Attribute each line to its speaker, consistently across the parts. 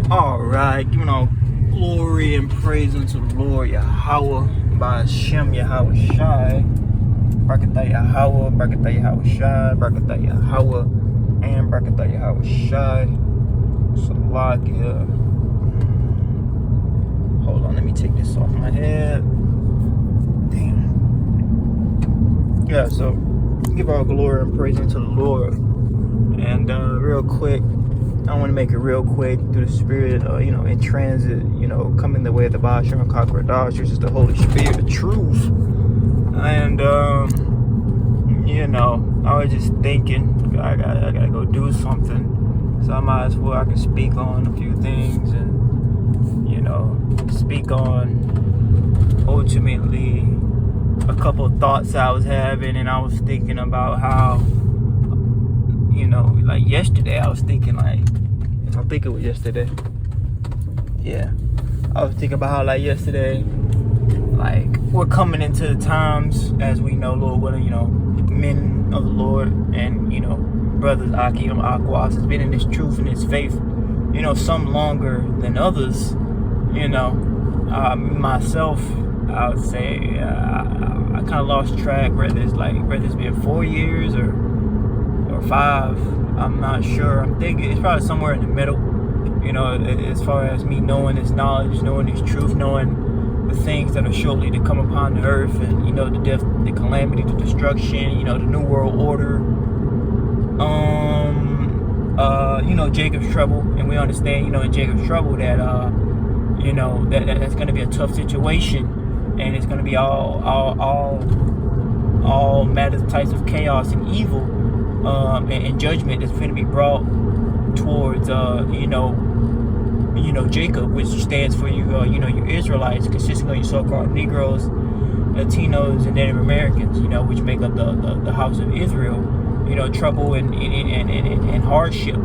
Speaker 1: Alright, giving all glory and praise unto the Lord Yahawah by Hashem Yahawashi. Barakatah Yahawah, Barakatah Yahawashi, Barakatah Yahawah, and Barakatah Yahawashi. Salakia. Hold on, let me take this off my head. Damn. Yeah, so give all glory and praise unto the Lord. And real quick, I want to make it real quick through the Spirit, in transit, coming the way of the Bashar and Kakwadash, which is the Holy Spirit, the truth. And, I was just thinking, I gotta go do something. So I might as well, I can speak on a few things and, speak on ultimately a couple of thoughts I was having. And I was thinking about how, like yesterday, I was thinking I think it was yesterday. Yeah. I was thinking about how yesterday, we're coming into the times, as we know, Lord, men of the Lord and, brothers, Akwas, has been in this truth and this faith, some longer than others, myself, I would say, I kind of lost track, whether it's been 4 years or 5. I'm not sure. I'm thinking it's probably somewhere in the middle, as far as me knowing this knowledge, knowing this truth, knowing the things that are shortly to come upon the earth, and the death, the calamity, the destruction, the new world order, Jacob's trouble. And we understand, in Jacob's trouble that that's going to be a tough situation, and it's going to be all matters, types of chaos and evil, and judgment that's going to be brought towards Jacob, which stands for your Israelites, consisting of your so-called Negroes, Latinos, and Native Americans, which make up the house of Israel. Trouble and hardship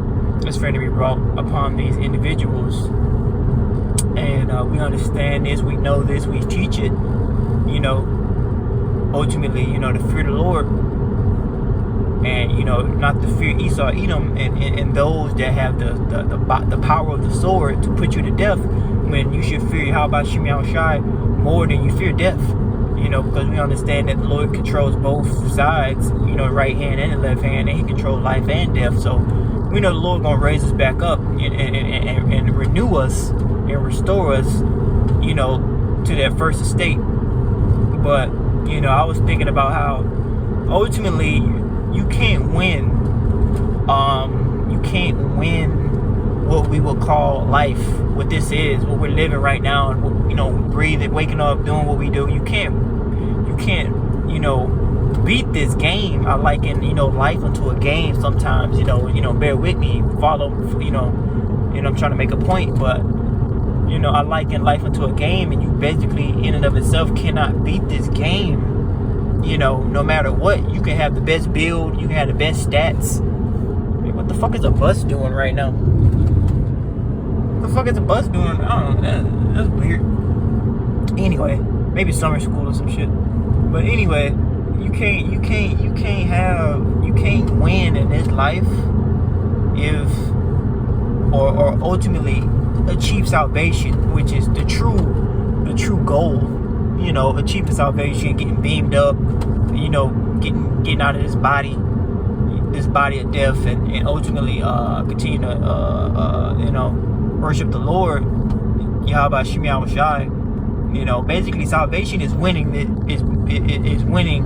Speaker 1: is going to be brought upon these individuals. And we understand this, we know this, we teach it. Ultimately, to fear the Lord, and not to fear Esau, Edom, and those that have the power of the sword to put you to death, when you should fear Yahawashi more than you fear death. Because we understand that the Lord controls both sides, right hand and the left hand, and He controls life and death. So we know the Lord gonna raise us back up and renew us and restore us, to that first estate. But I was thinking about how ultimately you can't win. You can't win what we would call life. What this is, what we're living right now, and breathing, waking up, doing what we do. You can't, beat this game. I liken, life into a game sometimes. Bear with me, follow. I'm trying to make a point, but I liken life into a game, and you basically, in and of itself, cannot beat this game. No matter what, you can have the best build, you can have the best stats. What the fuck is a bus doing right now? What the fuck is a bus doing? I don't know. That's weird. Anyway, maybe summer school or some shit. But anyway, you can't win in this life or ultimately achieve salvation, which is the true goal. Achieving salvation, getting beamed up, getting out of this body of death, and ultimately continue to worship the Lord, Yahawashi. Basically salvation is winning is winning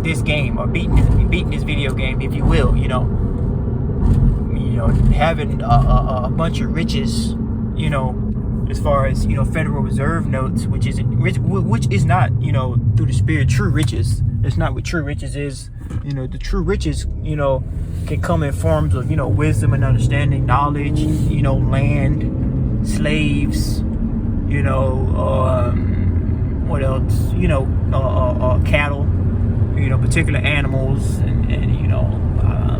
Speaker 1: this game, or beating this video game, if you will. Having a bunch of riches, as far as Federal Reserve notes, which is not through the Spirit true riches. It's not what true riches is. The true riches can come in forms of wisdom and understanding, knowledge, land, slaves, what else, cattle, particular animals, and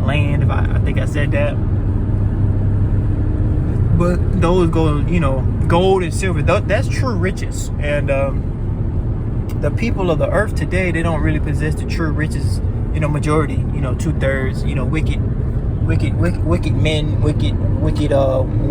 Speaker 1: land, if I think I said that. But those go, gold and silver, that's true riches. And the people of the earth today, they don't really possess the true riches, majority, 2/3, wicked, wicked men, wicked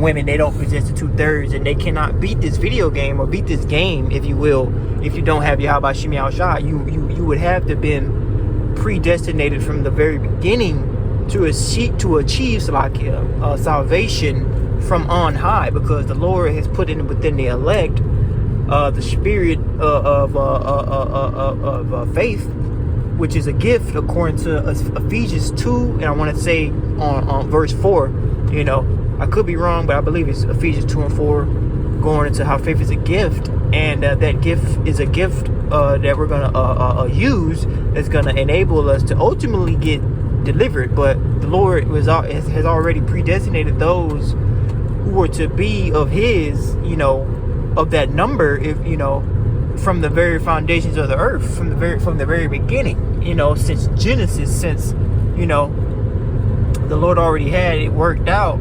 Speaker 1: women. They don't possess the 2/3, and they cannot beat this video game or beat this game, if you will, if you don't have Yahawashi Yahawashi. You would have to been predestinated from the very beginning to achieve salvation from on high, because the Lord has put within the elect the spirit of faith, which is a gift according to Ephesians 2, and I want to say on verse 4. I could be wrong, but I believe it's Ephesians 2 and 4, going into how faith is a gift, and that gift is a gift that we're gonna use, that's gonna enable us to ultimately get delivered. But the Lord has already predestinated those who were to be of His, of that number, if from the very foundations of the earth, from the very beginning, since Genesis, since the Lord already had it worked out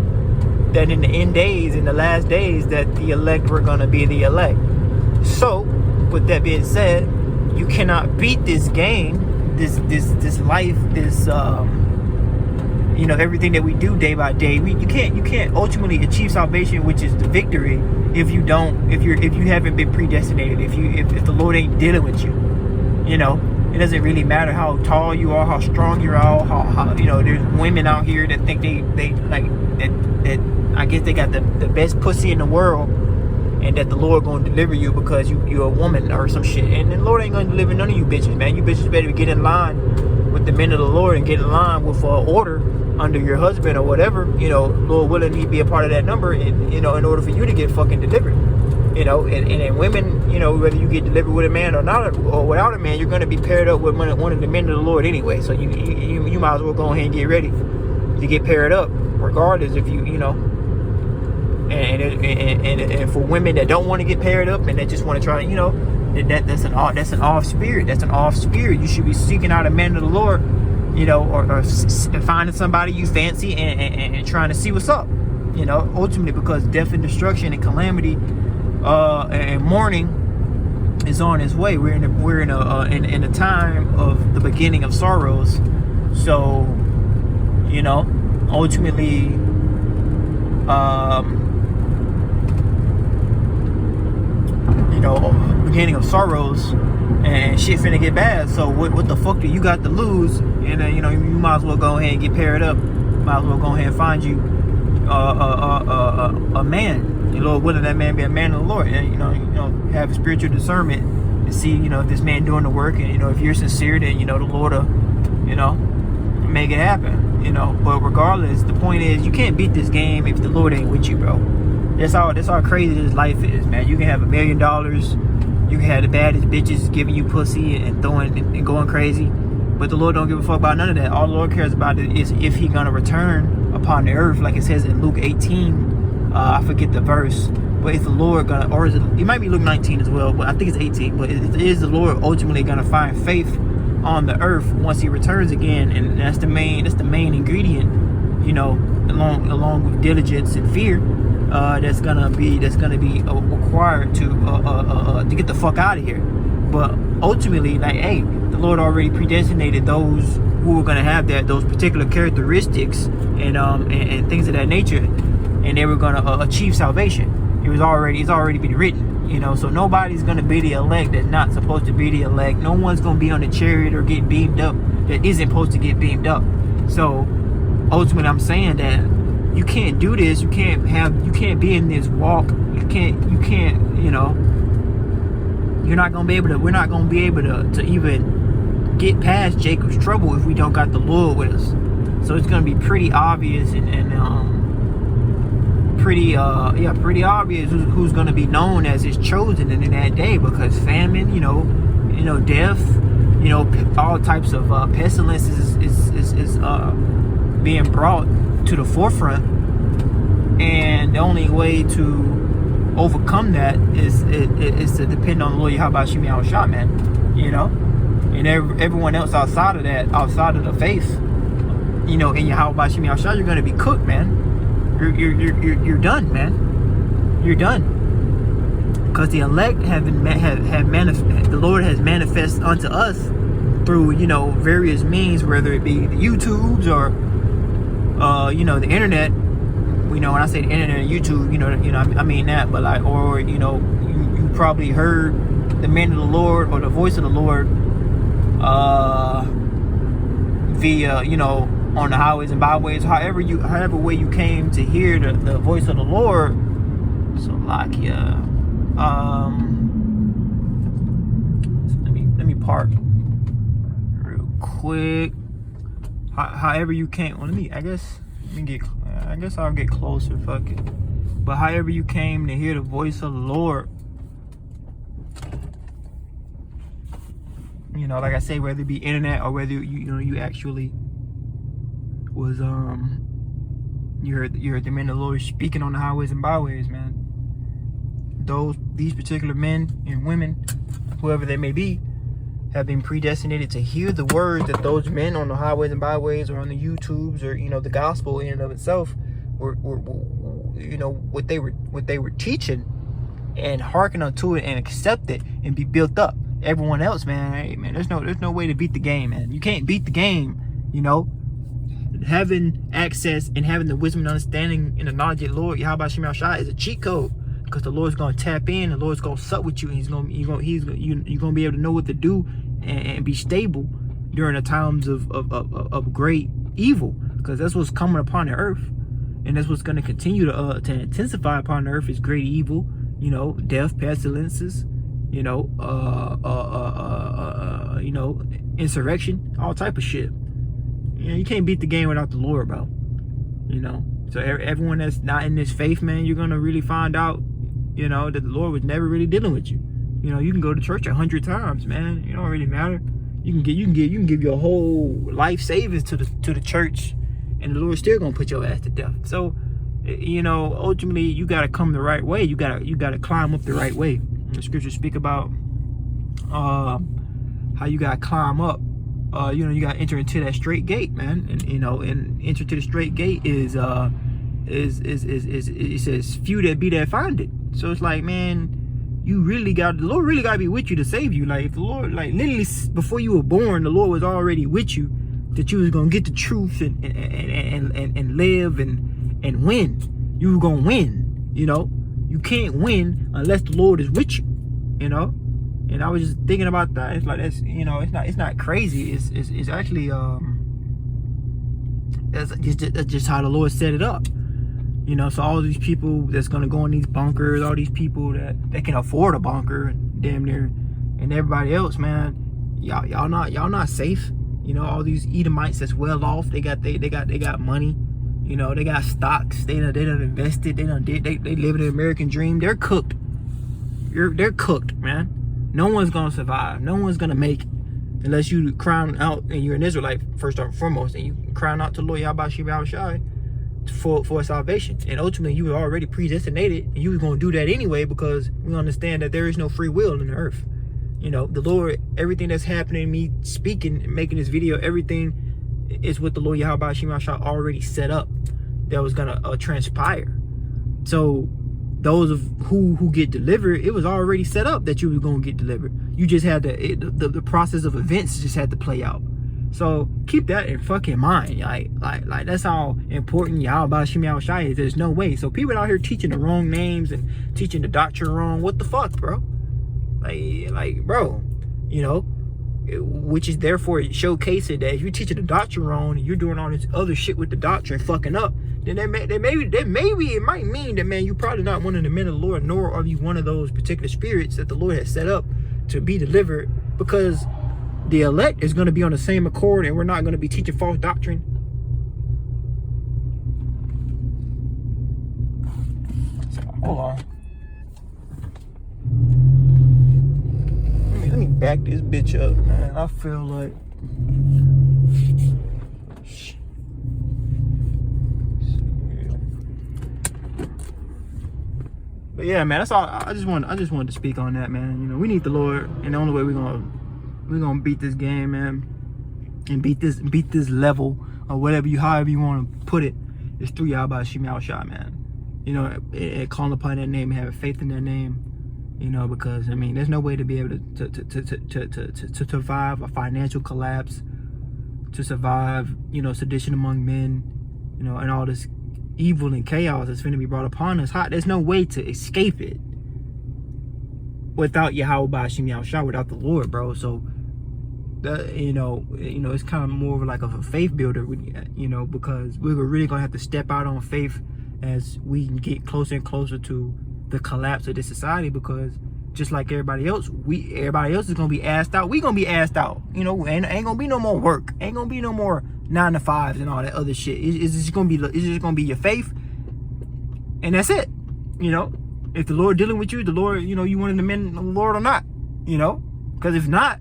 Speaker 1: that in the end days, in the last days, that the elect were going to be the elect. So with that being said, you cannot beat this game, this life, this everything that we do day by day. You can't ultimately achieve salvation, which is the victory, if you haven't been predestinated, if the Lord ain't dealing with you. It doesn't really matter how tall you are, how strong you are, how there's women out here that think they like that I guess they got the best pussy in the world, and that the Lord gonna deliver you because you're a woman or some shit. And the Lord ain't gonna deliver none of you bitches, man. You bitches better get in line with the men of the Lord and get in line with order under your husband or whatever. Lord willing, He be a part of that number, and in order for you to get fucking delivered. And women, whether you get delivered with a man or not, or without a man, you're gonna be paired up with one of the men of the Lord anyway. So you might as well go ahead and get ready to get paired up, regardless if And for women that don't want to get paired up and they just want to try, that's an off spirit. That's an off spirit. You should be seeking out a man of the Lord, or finding somebody you fancy and trying to see what's up. Ultimately, because death and destruction and calamity and mourning is on its way. We're in a time of the beginning of sorrows. So, ultimately, beginning of sorrows, and shit finna get bad. So what the fuck do you got to lose? And you might as well go ahead and get paired up. Might as well go ahead and find you a man. Lord willing, that man be a man of the Lord. And have a spiritual discernment and see if this man doing the work, and if you're sincere, then the Lord will make it happen. But regardless, the point is, you can't beat this game if the Lord ain't with you, bro. That's how crazy this life is, man. You can have $1 million, you can have the baddest bitches giving you pussy and throwing and going crazy, but the Lord don't give a fuck about none of that. All the Lord cares about is if He gonna return upon the earth, like it says in Luke 18. I forget the verse, but is the Lord gonna, or is it might be Luke 19 as well, but I think it's 18. But is the Lord ultimately gonna find faith on the earth once He returns again? And that's the main ingredient, along with diligence and fear. That's gonna be required to get the fuck out of here. But ultimately, the Lord already predestinated those who were gonna have those particular characteristics and things of that nature, and they were gonna achieve salvation. It's already been written. So nobody's gonna be the elect that's not supposed to be the elect. No one's gonna be on the chariot or get beamed up that isn't supposed to get beamed up. So ultimately, I'm saying that you can't do this. You can't be in this walk. You're not gonna be able to. We're not gonna be able to even get past Jacob's trouble if we don't got the Lord with us. So it's gonna be pretty obvious and pretty obvious who's gonna be known as His chosen in that day, because famine, death, all types of pestilences is being brought to the forefront, and the only way to overcome that is to depend on the Lord Yahawashi Yahawashi, man. And everyone else outside of that, outside of the faith, in Yahawashi Yahawashi, you're gonna be cooked, man. You're done, man. You're done, because the elect have manifest. The Lord has manifested unto us through various means, whether it be the YouTubes or the internet. When I say the internet and YouTube, I mean that, but like, or you probably heard the man of the Lord or the voice of the Lord via on the highways and byways, however way you came to hear the voice of the Lord. So like let me park real quick. However you came, well, I guess I'll get closer, fuck it. But however you came to hear the voice of the Lord, like I say, whether it be internet or whether you actually was you heard the men of the Lord speaking on the highways and byways, man. These particular men and women, whoever they may be, have been predestinated to hear the words that those men on the highways and byways or on the YouTubes or the gospel in and of itself were what they were teaching, and hearken unto it and accept it and be built up. Everyone else, man, hey, man, there's no way to beat the game, man. You can't beat the game, having access and having the wisdom and understanding and the knowledge of the Lord Yahawashi is a cheat code, because the Lord's gonna tap in, the Lord's gonna sup with you, and you're gonna be able to know what to do and be stable during the times of great evil, because that's what's coming upon the earth, and that's what's gonna continue to intensify upon the earth is great evil, death, pestilences, insurrection, all type of shit. You can't beat the game without the Lord, bro. So everyone that's not in this faith, man, you're gonna really find out, that the Lord was never really dealing with you. You can go to church 100 times, man. It don't really matter. You can give your whole life savings to the church, and the Lord's still gonna put your ass to death. So, ultimately, you gotta come the right way. You gotta climb up the right way. The scriptures speak about how you gotta climb up. You gotta enter into that straight gate, man. And enter to the straight gate is it says few that be that find it. So it's like, man, the Lord really gotta be with you to save you. Like, if the Lord, like, literally before you were born, the Lord was already with you, that you was gonna get the truth and live and win. You were gonna win. You can't win unless the Lord is with you. And I was just thinking about that. It's like, that's, it's not crazy. It's actually that's just how the Lord set it up. So all these people that's gonna go in these bunkers, all these people that can afford a bunker, damn near, and everybody else, man, y'all not safe. All these Edomites that's well off, they got money. They got stocks. They done invested. They live the American dream. They're cooked. They're cooked, man. No one's gonna survive. No one's gonna make it unless you cry out and you're an Israelite first and foremost, and you cry out to the Lord Yahawashi for salvation. And ultimately, you were already predestinated, and you were gonna do that anyway, because we understand that there is no free will in the earth. The Lord, everything that's happening, me speaking and making this video, everything is what the Lord Yahawashi already set up that was gonna transpire. So those of who get delivered, it was already set up that you were gonna get delivered. You just had the process of events just had to play out. So keep that in fucking mind. Like that's how important Yahawashi is. There's no way. So people out here teaching the wrong names and teaching the doctrine wrong. What the fuck, bro? Like, bro, which is therefore showcasing that if you're teaching the doctrine wrong and you're doing all this other shit with the doctrine fucking up, then maybe it might mean that, man, you're probably not one of the men of the Lord, nor are you one of those particular spirits that the Lord has set up to be delivered, because the elect is going to be on the same accord, and we're not going to be teaching false doctrine. So, hold on. Let me back this bitch up, man. I feel like but yeah, man, that's all. I just wanted to speak on that, man. We need the Lord, and the only way we're gonna beat this game, man, and beat this level or however you want to put it, is through Yahawashi, man. And calling upon that name and having faith in that name. Because there's no way to be able to survive a financial collapse, to survive, sedition among men, you know, and all this evil and chaos that's going to be brought upon us. There's no way to escape it without Yahawashi, without the Lord, bro. So, you know, it's kind of more of like a faith builder, you know, because we're really gonna have to step out on faith as we get closer and closer to the collapse of this society. Because just like everybody else is gonna be asked out. We gonna be asked out. You know, ain't gonna be no more work. Ain't gonna be no more 9 to 5s and all that other shit. It's just gonna be your faith, and that's it. You know, if the Lord dealing with you, the Lord, you know, you wanted to amend the Lord or not. You know, because if not,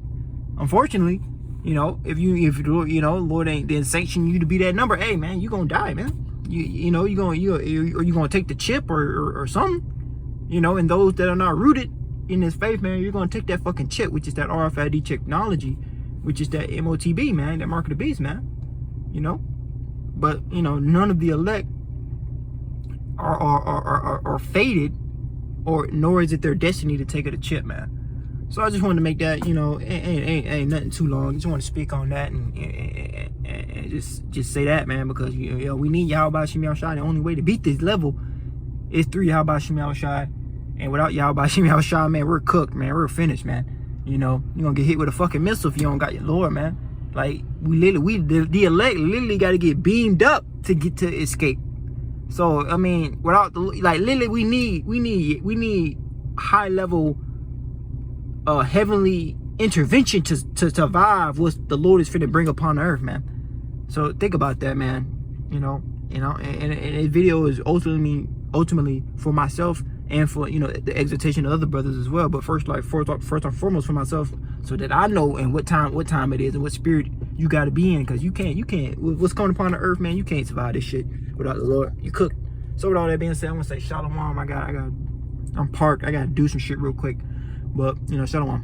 Speaker 1: unfortunately, you know, if you know, Lord ain't then sanction you to be that number, hey man, you gonna die, man. You know, you gonna take the chip or something. You know, and those that are not rooted in this faith, man, you're gonna take that fucking chip, which is that RFID technology, which is that MOTB, man, that mark of the beast, man. You know, but you know, none of the elect are fated, or nor is it their destiny to take it a chip, man. So I just wanted to make that, you know, ain't nothing too long. Just want to speak on that and just say that, man, because you know, we need Yahawashi. The only way to beat this level is through Yahawashi. And without Yahawashi, man, we're cooked, man. We're finished, man. You know, you're gonna get hit with a fucking missile if you don't got your Lord, man. Like the elect literally got to get beamed up to get to escape. So I mean, without the literally, we need high level heavenly intervention to survive what the Lord is finna bring upon the earth, man. So think about that, man. You know, and this video is ultimately for myself and for, you know, the exhortation of other brothers as well. But first and foremost for myself, so that I know and what time it is and what spirit you got to be in, because you can't what's coming upon the earth, man. You can't survive this shit without the Lord. You cook. So with all that being said, I'm gonna say shalom. I'm parked. I gotta do some shit real quick. But, you know, shalom.